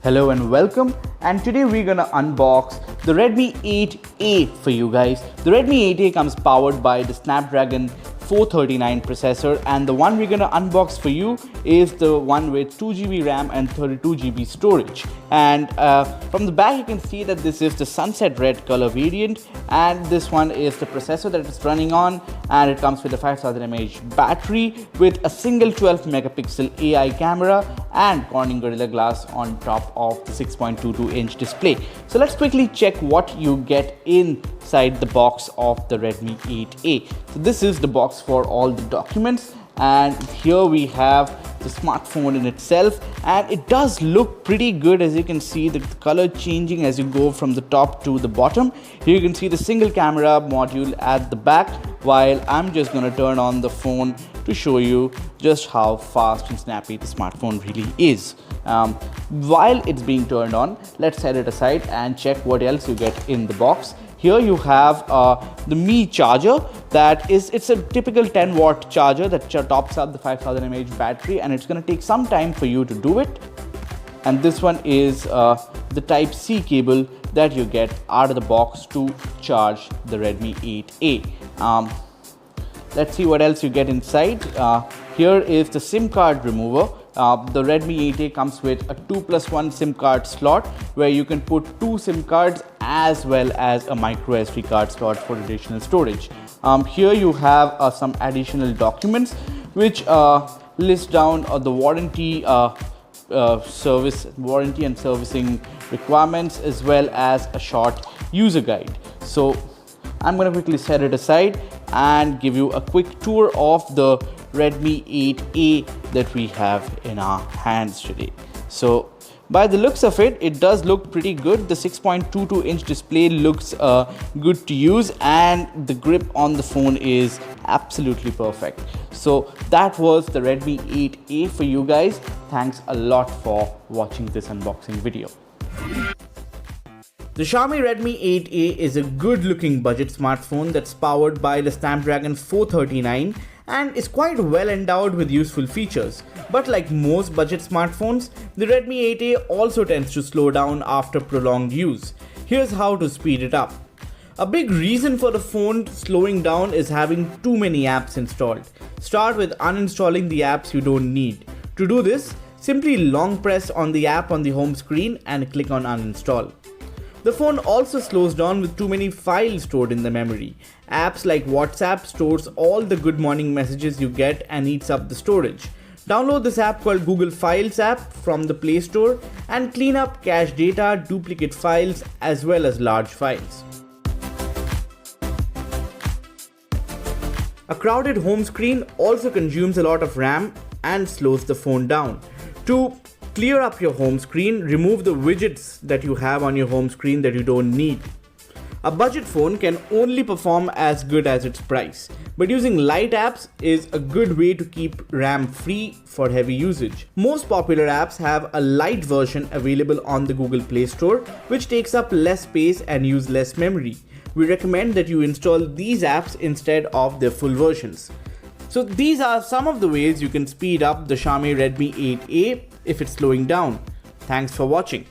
Hello and welcome, and today we're gonna unbox the Redmi 8A for you guys. The Redmi 8A comes powered by the Snapdragon 439 processor, and the one we're gonna unbox for you is the one with 2GB RAM and 32GB storage. And from the back you can see that this is the sunset red color variant, and this one is the processor that it's running on, and it comes with a 5000 mAh battery with a single 12 megapixel AI camera and Corning Gorilla Glass on top of the 6.22-inch display. So let's quickly check what you get inside the box of the Redmi 8A. So this is the box for all the documents, and here we have the smartphone in itself, and it does look pretty good. As you can see, the color changing as you go from the top to the bottom. Here you can see the single camera module at the back, while I'm just going to turn on the phone to show you just how fast and snappy the smartphone really is. While it's being turned on, let's set it aside and check what else you get in the box. Here you have the Mi charger. It's a typical 10-watt charger that tops up the 5000 mAh battery, and it's going to take some time for you to do it. And this one is the Type-C cable that you get out of the box to charge the Redmi 8A. Let's see what else you get inside. Here is the SIM card remover. The Redmi 8A comes with a 2+1 SIM card slot where you can put 2 SIM cards as well as a micro SD card slot for additional storage. Here you have some additional documents which list down the warranty and servicing requirements, as well as a short user guide. So I'm going to quickly set it aside and give you a quick tour of the Redmi 8A that we have in our hands today. So by the looks of it, it does look pretty good. The 6.22-inch display looks good to use, and the grip on the phone is absolutely perfect. So that was the Redmi 8A for you guys. Thanks a lot for watching this unboxing video. The Xiaomi Redmi 8A is a good-looking budget smartphone that's powered by the Snapdragon 439 and is quite well endowed with useful features. But like most budget smartphones, the Redmi 8A also tends to slow down after prolonged use. Here's how to speed it up. A big reason for the phone slowing down is having too many apps installed. Start with uninstalling the apps you don't need. To do this, simply long press on the app on the home screen and click on uninstall. The phone also slows down with too many files stored in the memory. Apps like WhatsApp stores all the good morning messages you get and eats up the storage. Download this app called Google Files app from the Play Store and clean up cache data, duplicate files, as well as large files. A crowded home screen also consumes a lot of RAM and slows the phone down. To clear up your home screen, remove the widgets that you have on your home screen that you don't need. A budget phone can only perform as good as its price, but using light apps is a good way to keep RAM free for heavy usage. Most popular apps have a light version available on the Google Play Store, which takes up less space and use less memory. We recommend that you install these apps instead of their full versions. So these are some of the ways you can speed up the Xiaomi Redmi 8A if it's slowing down. Thanks for watching.